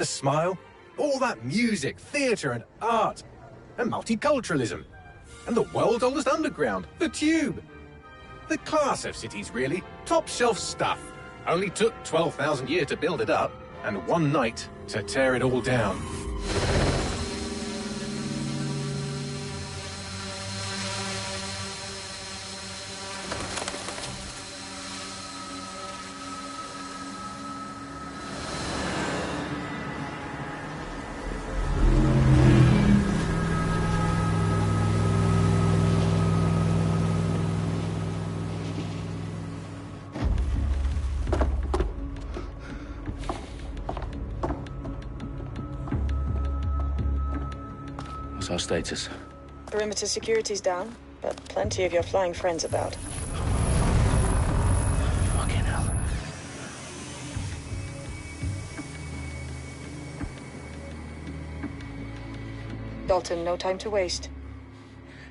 The smile, all that music, theatre and art, and multiculturalism, and the world's oldest underground, the Tube. The class of cities, really. Top shelf stuff. Only took 12,000 years to build it up, and one night to tear it all down. Our status? Perimeter security's down, but plenty of your flying friends about. Fucking hell. Dalton, no time to waste.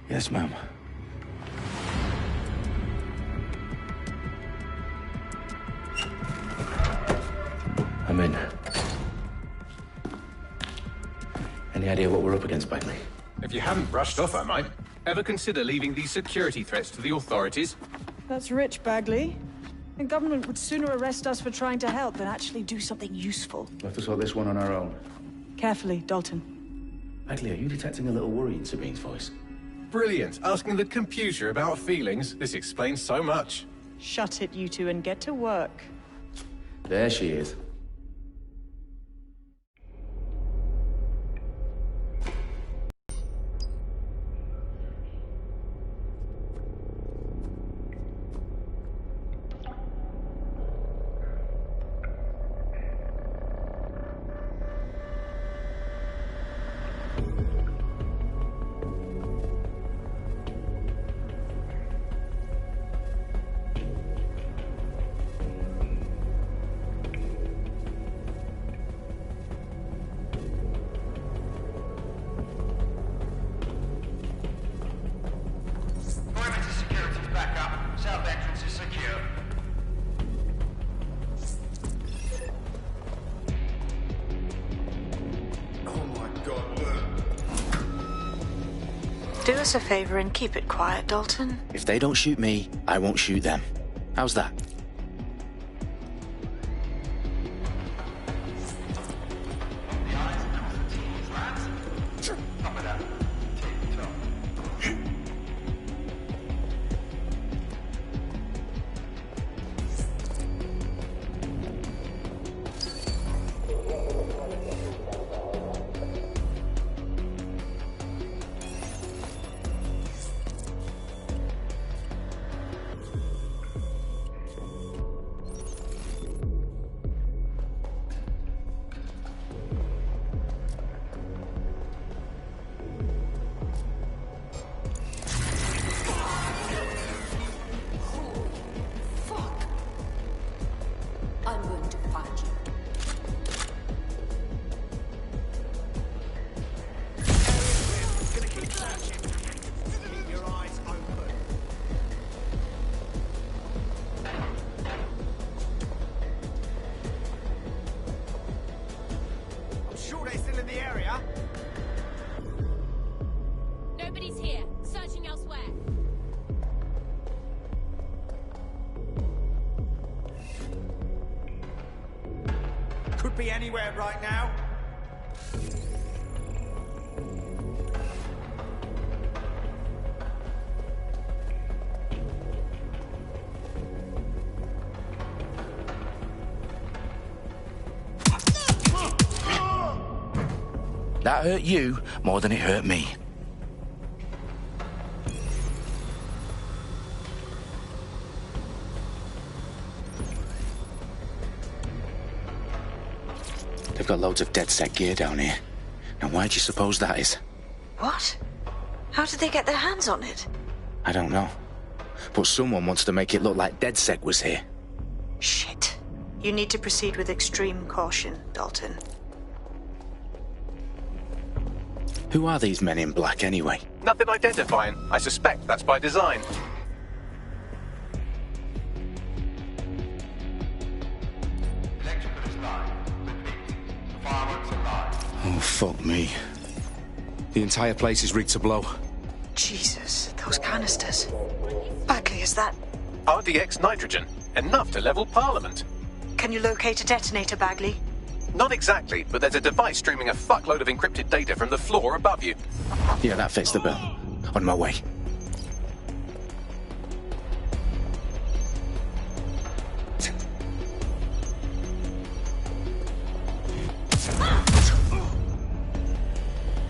Yes, ma'am. I'm in. Any idea what we're up against, Bagley? If you haven't brushed off, I might. Ever consider leaving these security threats to the authorities? That's rich, Bagley. The government would sooner arrest us for trying to help than actually do something useful. We'll have to sort this one on our own. Carefully, Dalton. Bagley, are you detecting a little worry in Sabine's voice? Brilliant. Asking the computer about feelings. This explains so much. Shut it, you two, and get to work. There she is. Do us a favor and keep it quiet, Dalton. If they don't shoot me, I won't shoot them. How's that? Could be anywhere right now. That hurt you more than it hurt me. They've got loads of DedSec gear down here. Now why do you suppose that is? What? How did they get their hands on it? I don't know. But someone wants to make it look like DedSec was here. Shit. You need to proceed with extreme caution, Dalton. Who are these men in black anyway? Nothing identifying. I suspect that's by design. Electrical is live. Repeat. Fireworks Oh, fuck me. The entire place is rigged to blow. Jesus, those canisters. Bagley, is that... RDX nitrogen. Enough to level Parliament. Can you locate a detonator, Bagley? Not exactly, but there's a device streaming a fuckload of encrypted data from the floor above you. Yeah, that fits the bill. On my way.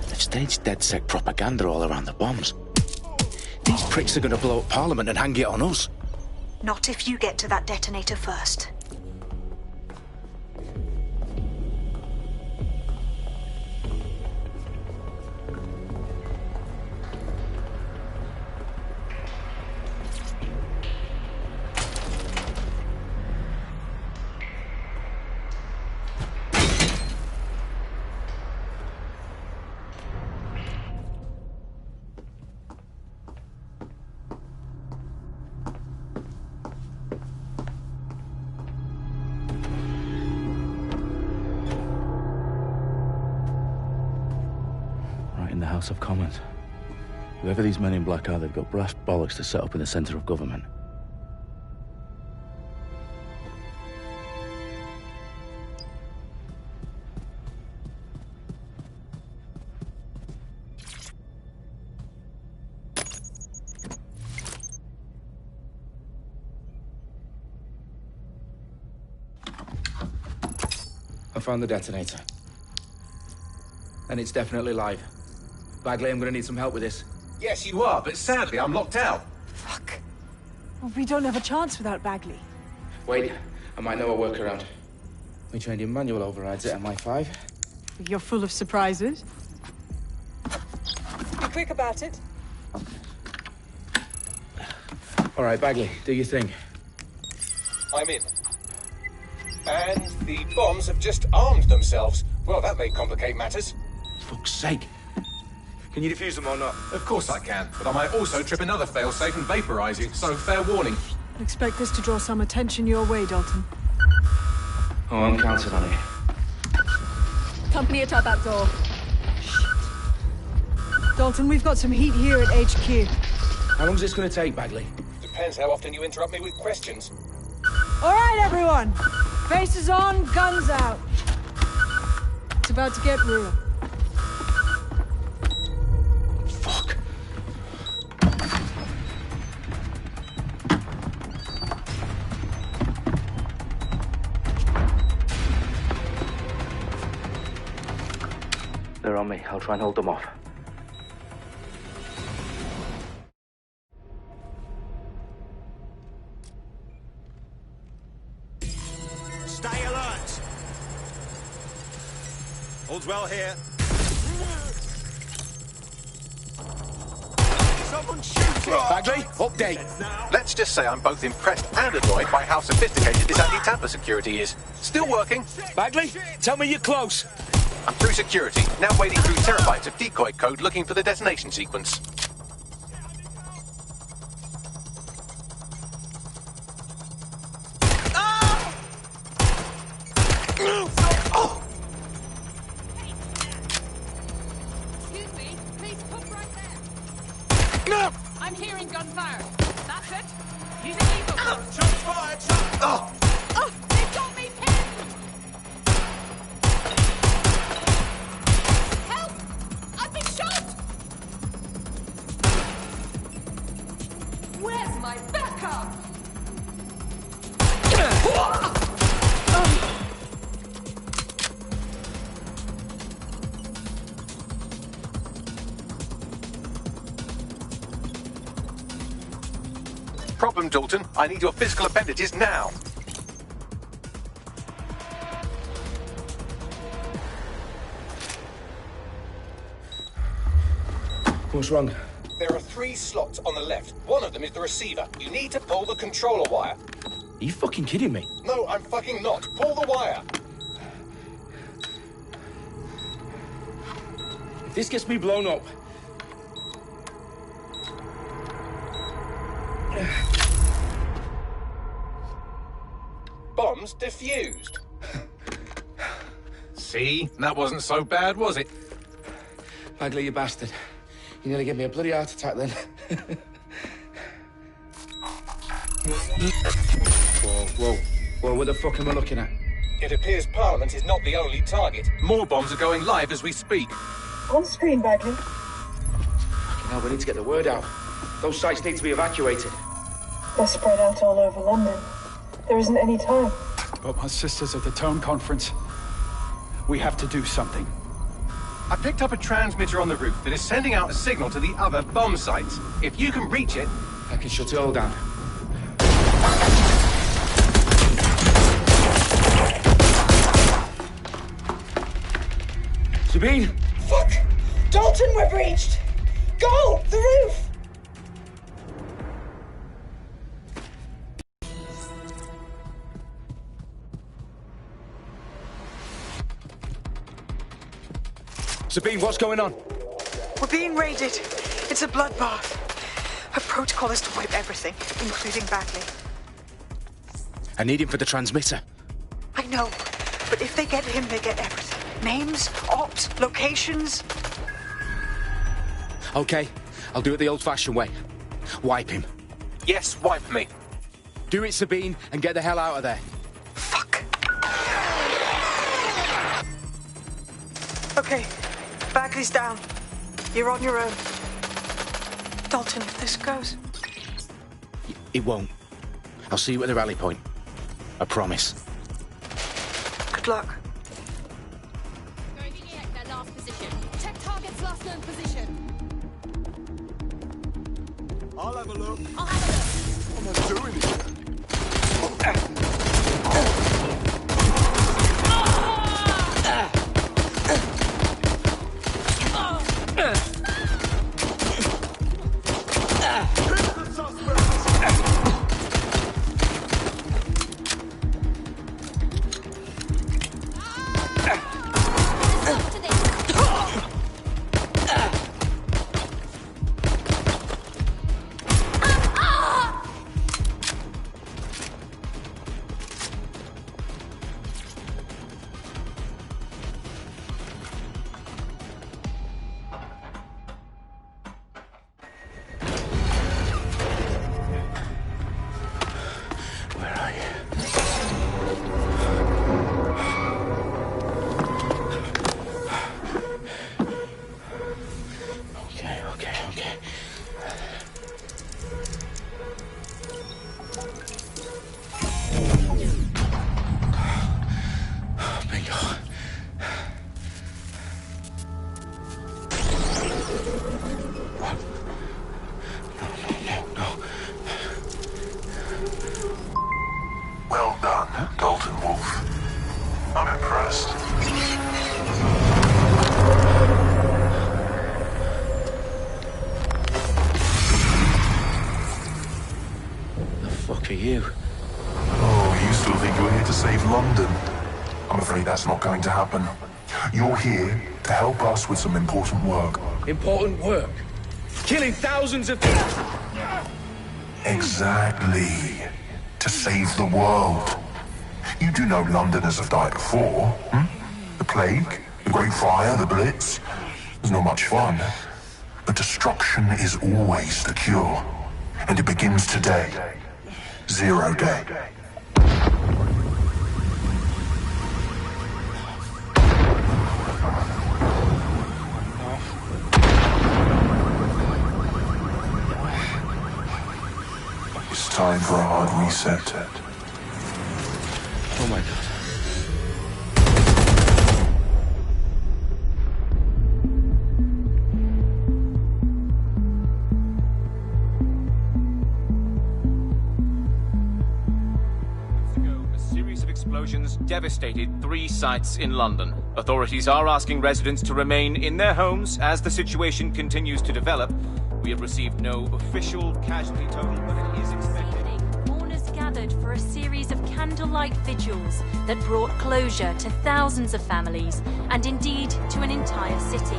They've staged DedSec propaganda all around the bombs. These pricks are going to blow up Parliament and hang it on us. Not if you get to that detonator first. In the House of Commons. Whoever these men in black are, they've got brass bollocks to set up in the centre of government. I found the detonator. And it's definitely live. Bagley, I'm gonna need some help with this. Yes, you are, but sadly I'm locked out. Fuck. Well, we don't have a chance without Bagley. Wait, I might know a workaround. We trained in manual overrides at MI5. You're full of surprises. Be quick about it. All right, Bagley, do your thing. I'm in. And the bombs have just armed themselves. Well, that may complicate matters. Fuck's sake. Can you defuse them or not? Of course I can, but I might also trip another failsafe and vaporize you, so fair warning. I expect this to draw some attention your way, Dalton. Oh, I'm counting on it. Company at our back door. Shit. Dalton, we've got some heat here at HQ. How long is this gonna take, Bagley? Depends how often you interrupt me with questions. All right, everyone. Faces on, guns out. It's about to get real. Fuck. They're on me. I'll try and hold them off. Stay alert! All's well here. Someone shooting! Bagley, update. Let's just say I'm both impressed and annoyed by how sophisticated this anti-tamper security is. Still working. Bagley, tell me you're close. I'm through security, now wading through terabytes of decoy code looking for the detonation sequence. Excuse me, please put right there. I'm hearing gunfire. That's it. Using evil. Shots fired! Oh, they've got me pinned. Help! I've been shot. Where's my backup? Problem, Dalton. I need your physical appendages now. What's wrong? There are 3 slots on the left. One of them is the receiver. You need to pull the controller wire. Are you fucking kidding me? No, I'm fucking not. Pull the wire. If this gets me blown up... Bombs defused. See? That wasn't so bad, was it? Bagley, you bastard. You nearly gave me a bloody heart attack then. Whoa, what the fuck am I looking at? It appears Parliament is not the only target. More bombs are going live as we speak. On screen, Bagley. Now we need to get the word out. Those sites need to be evacuated. They're spread out all over London. There isn't any time. But my sister's at the town conference. We have to do something. I picked up a transmitter on the roof that is sending out a signal to the other bomb sites. If you can reach it... I can shut it all down. Sabine! Fuck! Dalton, we're breached! Go! The roof! Sabine, what's going on? We're being raided. It's a bloodbath. Her protocol is to wipe everything, including Bagley. I need him for the transmitter. I know, but if they get him, they get everything. Names, ops, locations. Okay, I'll do it the old-fashioned way. Wipe him. Yes, wipe me. Do it, Sabine, and get the hell out of there. Fuck. Okay, Bagley's down. You're on your own. Dalton, if this goes... It won't. I'll see you at the rally point. I promise. Good luck. Going to EX their last position. Check target's last known position. I'll have a look. I'll have a look. What am I doing here? After this. Where are you? Okay. Bingo. No. Well done, Dalton Wolf. I'm impressed. The fuck are you? Oh, you still think you're here to save London? I'm afraid that's not going to happen. You're here to help us with some important work. Important work. Killing thousands of people. Exactly. To save the world. You do know Londoners have died before, hmm? The Plague, the Great Fire, the Blitz. It's not much fun. But destruction is always the cure. And it begins today. Zero Day. It's time for a hard reset. Oh my god. A series of explosions devastated 3 sites in London. Authorities are asking residents to remain in their homes as the situation continues to develop. We have received no official casualty total, but it is expected. Mourners gathered for a series of candlelight vigils that brought closure to thousands of families and indeed to an entire city.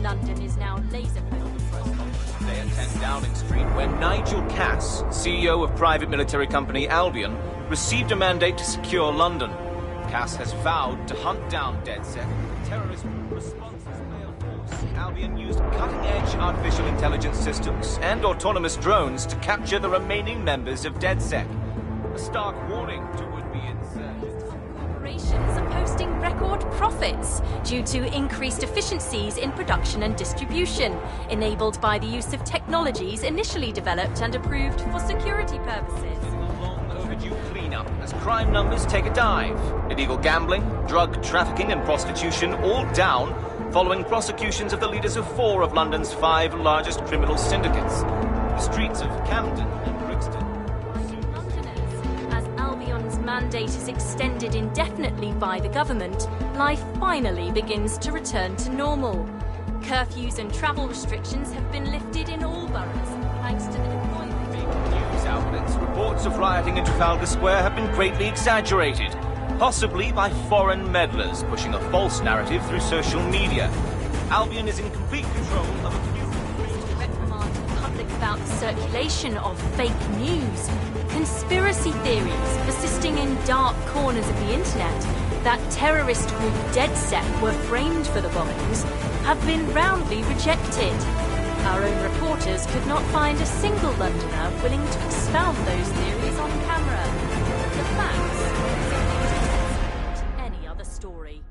London is now laser-focused. Today at 10 Downing Street, where Nigel Cass, CEO of private military company Albion, received a mandate to secure London. Cass has vowed to hunt down DedSec. Terrorist responses mail force. Albion used cutting-edge artificial intelligence systems and autonomous drones to capture the remaining members of DedSec. A stark warning to would-be insurgents. Corporations are posting record profits due to increased efficiencies in production and distribution, enabled by the use of technologies initially developed and approved for security purposes. Overdue cleanup as crime numbers take a dive. Illegal gambling, drug trafficking and prostitution all down following prosecutions of the leaders of 4 of London's 5 largest criminal syndicates. The streets of Camden and Brixton. Londoners, as Albion's mandate is extended indefinitely by the government, life finally begins to return to normal. Curfews and travel restrictions have been lifted in all boroughs, thanks to the deployment. News outlets, reports of rioting in Trafalgar Square have been greatly exaggerated, possibly by foreign meddlers pushing a false narrative through social media. Albion is in complete control of a few... Reprimand the public about the circulation of fake news, conspiracy theories persisting in dark corners of the internet that terrorist group DedSec were framed for the bombings have been roundly rejected. Our own reporters could not find a single Londoner willing to expound those theories on camera. The facts simply any other story.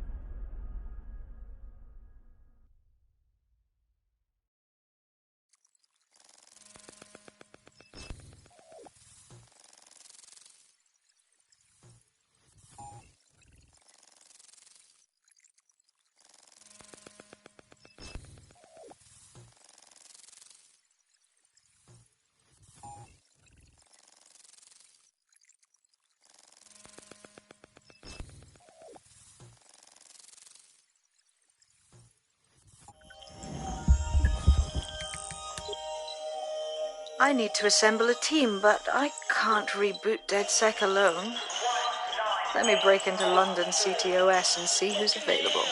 I need to assemble a team, but I can't reboot DedSec alone. Let me break into London CTOS and see who's available.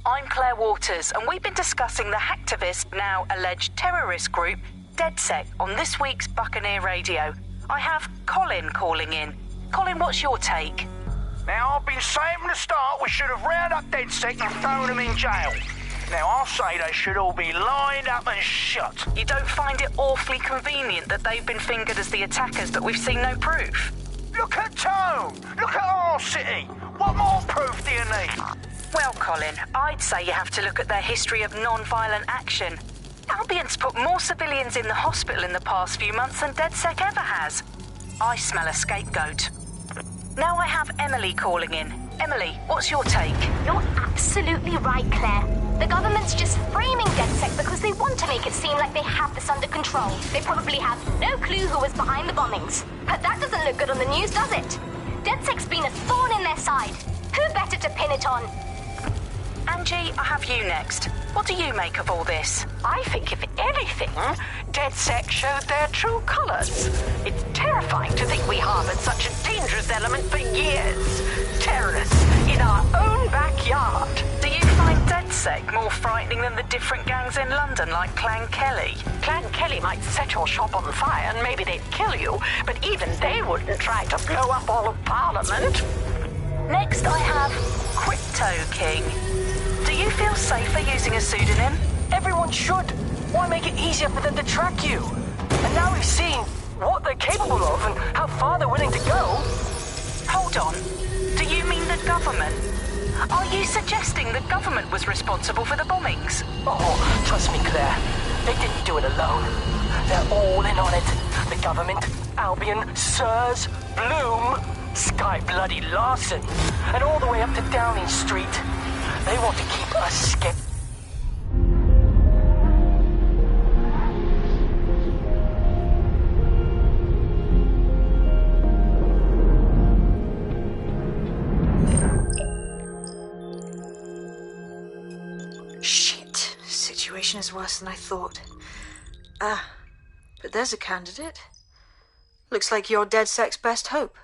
I'm Claire Waters, and we've been discussing the hacktivist, now alleged terrorist group, DedSec, on this week's Buccaneer Radio. I have Colin calling in. Colin, what's your take? Now, I've been saying from the start we should have rounded up DedSec and thrown them in jail. Now, I'll say they should all be lined up and shot. You don't find it awfully convenient that they've been fingered as the attackers, but we've seen no proof? Look at Tone! Look at our city! What more proof do you need? Well, Colin, I'd say you have to look at their history of non-violent action. Albion's put more civilians in the hospital in the past few months than DedSec ever has. I smell a scapegoat. Now I have Emily calling in. Emily, what's your take? You're absolutely right, Claire. The government's just framing DedSec because they want to make it seem like they have this under control. They probably have no clue who was behind the bombings. But that doesn't look good on the news, does it? DedSec's been a thorn in their side. Who better to pin it on? Angie, I have you next. What do you make of all this? I think, if anything, DedSec showed their true colours. It's terrifying to think we harboured such a dangerous element for years. Terrorists in our own backyard. Do you find DedSec more frightening than the different gangs in London, like Clan Kelly? Clan Kelly might set your shop on fire and maybe they'd kill you, but even they wouldn't try to blow up all of Parliament. Next, I have Crypto King. Do you feel safer using a pseudonym? Everyone should. Why make it easier for them to track you? And now we've seen what they're capable of and how far they're willing to go. Hold on. Do you mean the government? Are you suggesting the government was responsible for the bombings? Oh, trust me, Claire. They didn't do it alone. They're all in on it. The government, Albion, Sirs, Bloom, Sky Bloody Larson, and all the way up to Downing Street. They want to keep us scared. Shit. Situation is worse than I thought. But there's a candidate. Looks like you're DedSec's best hope.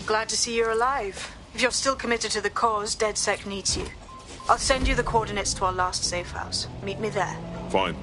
Glad to see you're alive. If you're still committed to the cause, DedSec needs you. I'll send you the coordinates to our last safe house. Meet me there. Fine.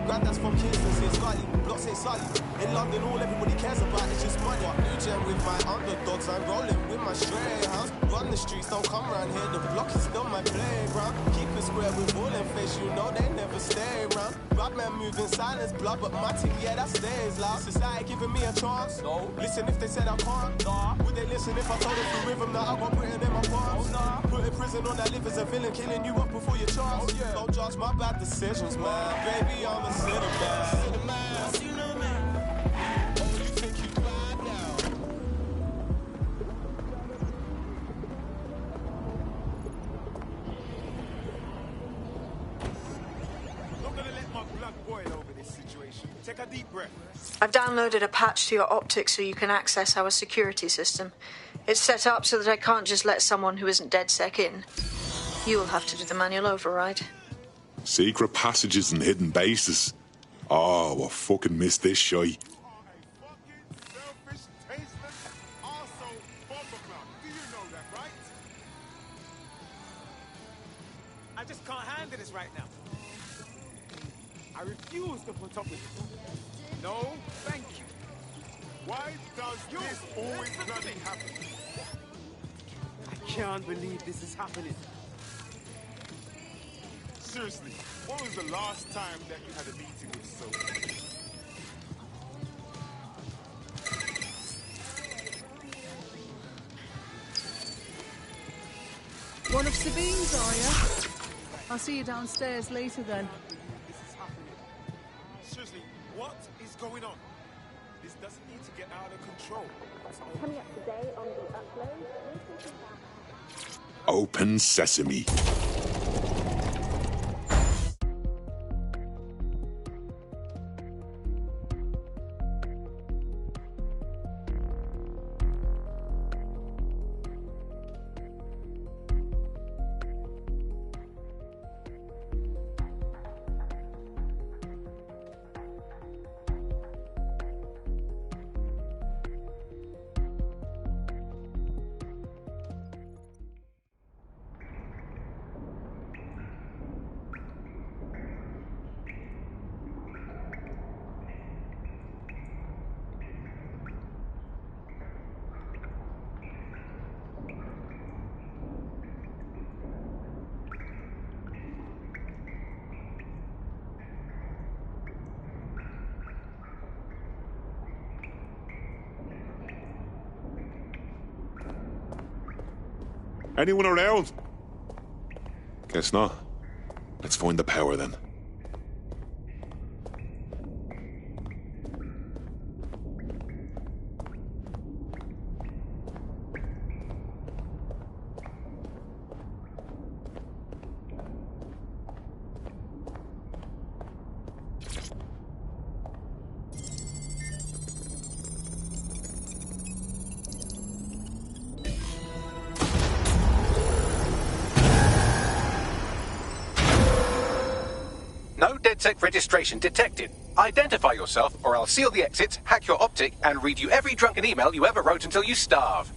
Granddad's from Kingston, say Scully, block say Sully. In London, all everybody cares about is just money. New gen with my underdogs, I'm rolling with my stray house. Run the streets, don't come round here, the block is still my playground. Keep it square with all in face, you know they never stay around. Bad man moving silence, blood, but my team, yeah, that stays loud. Society giving me a chance? No. Listen if they said I can't? Nah. Would they listen if I told them through rhythm that I got Britain in my past? Oh, nah. Put in prison on that live as a villain, killing you up before your chance. Oh, yeah. Don't judge my bad decisions, man. Baby, I'm a sinner, man. You know, man. Oh, you think you bad now? Not gonna let my blood boil over this situation. Take a deep breath. I've downloaded a patch to your optics so you can access our security system. It's set up so that I can't just let someone who isn't DedSec in. You'll have to do the manual override. Secret passages and hidden bases. Oh, I fucking missed this shy. I just can't handle this right now. I refuse to put up with it. No, thank you. Why does this always bloody happen? I can't believe this is happening. Seriously, when was the last time that you had a meeting with Sophie? One of Sabine's, are you? I'll see you downstairs later then. This is happening. Seriously, what is going on? This doesn't need to get out of control. Coming up today on the upload. Open sesame. Anyone around? Guess not. Let's find the power then. No DedSec registration detected. Identify yourself, or I'll seal the exits, hack your optic, and read you every drunken email you ever wrote until you starve.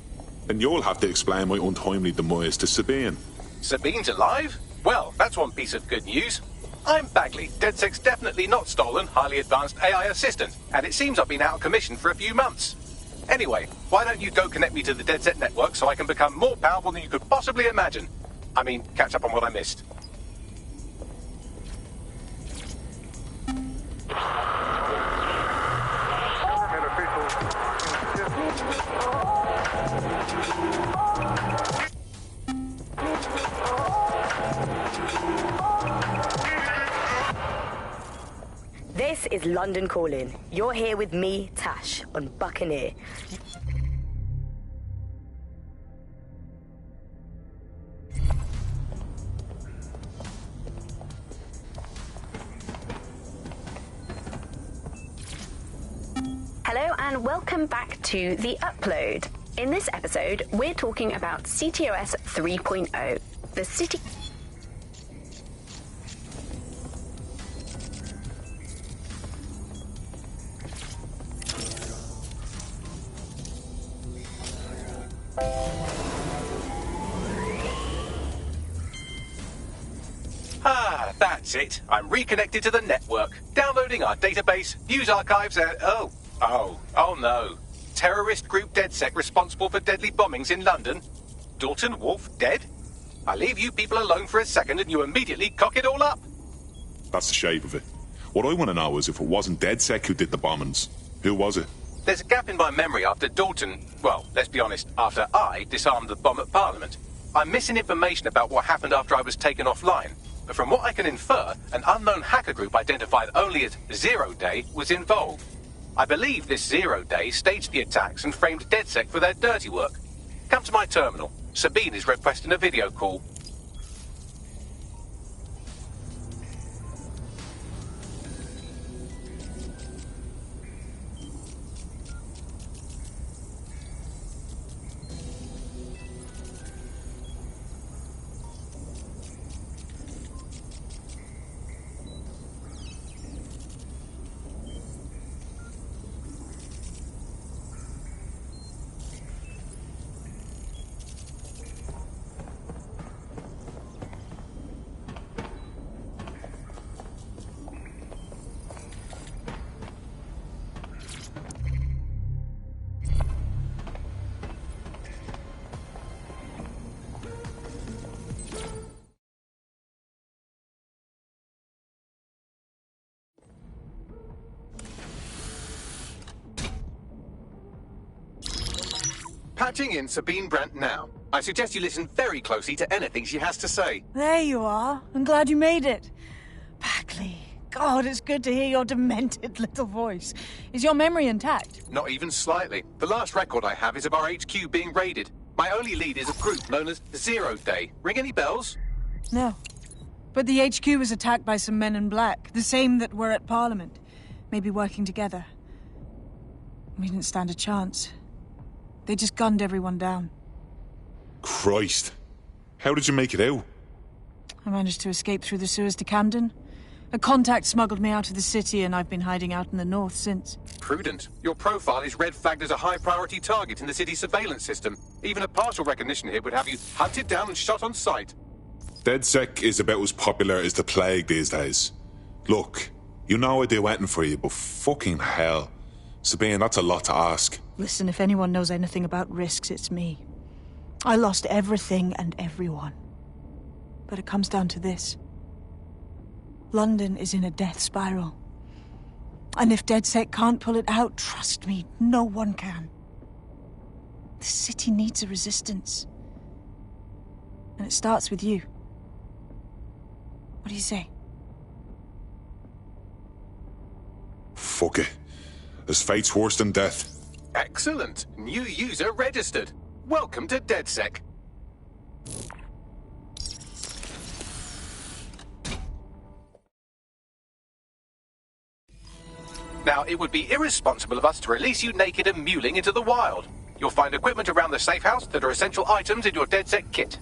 And you'll have to explain my untimely demise to Sabine. Sabine's alive? Well, that's one piece of good news. I'm Bagley, DedSec's definitely not stolen, highly advanced AI assistant, and it seems I've been out of commission for a few months. Anyway, why don't you go connect me to the DedSec network so I can become more powerful than you could possibly imagine? I mean, catch up on what I missed. This is London Calling. You're here with me, Tash, on Buccaneer. Hello and welcome back to The Upload. In this episode, we're talking about CTOS 3.0, the city... Ah, that's it. I'm reconnected to the network, downloading our database, news archives, and... Oh no. Terrorist group DedSec responsible for deadly bombings in London? Dalton Wolf dead? I leave you people alone for a second and you immediately cock it all up. That's the shape of it. What I want to know is if it wasn't DedSec who did the bombings, who was it? There's a gap in my memory after Dalton... Well, let's be honest, after I disarmed the bomb at Parliament. I'm missing information about what happened after I was taken offline. But from what I can infer, an unknown hacker group identified only as Zero Day was involved. I believe this Zero Day staged the attacks and framed DedSec for their dirty work. Come to my terminal. Sabine is requesting a video call. Patching in Sabine Brandt now. I suggest you listen very closely to anything she has to say. There you are. I'm glad you made it. Bagley. God, it's good to hear your demented little voice. Is your memory intact? Not even slightly. The last record I have is of our HQ being raided. My only lead is a group known as Zero Day. Ring any bells? No. But the HQ was attacked by some men in black, the same that were at Parliament. Maybe working together. We didn't stand a chance. They just gunned everyone down. Christ. How did you make it out? I managed to escape through the sewers to Camden. A contact smuggled me out of the city, and I've been hiding out in the north since. Prudent. Your profile is red flagged as a high-priority target in the city's surveillance system. Even a partial recognition here would have you hunted down and shot on sight. DedSec is about as popular as the plague these days. Look, you know I do anything for you, but fucking hell. Sabine, that's a lot to ask. Listen, if anyone knows anything about risks, it's me. I lost everything and everyone. But it comes down to this. London is in a death spiral. And if DedSec can't pull it out, trust me, no one can. The city needs a resistance. And it starts with you. What do you say? Fuck it. As fate's worse than death. Excellent. New user registered. Welcome to DedSec. Now, it would be irresponsible of us to release you naked and mewling into the wild. You'll find equipment around the safe house that are essential items in your DedSec kit.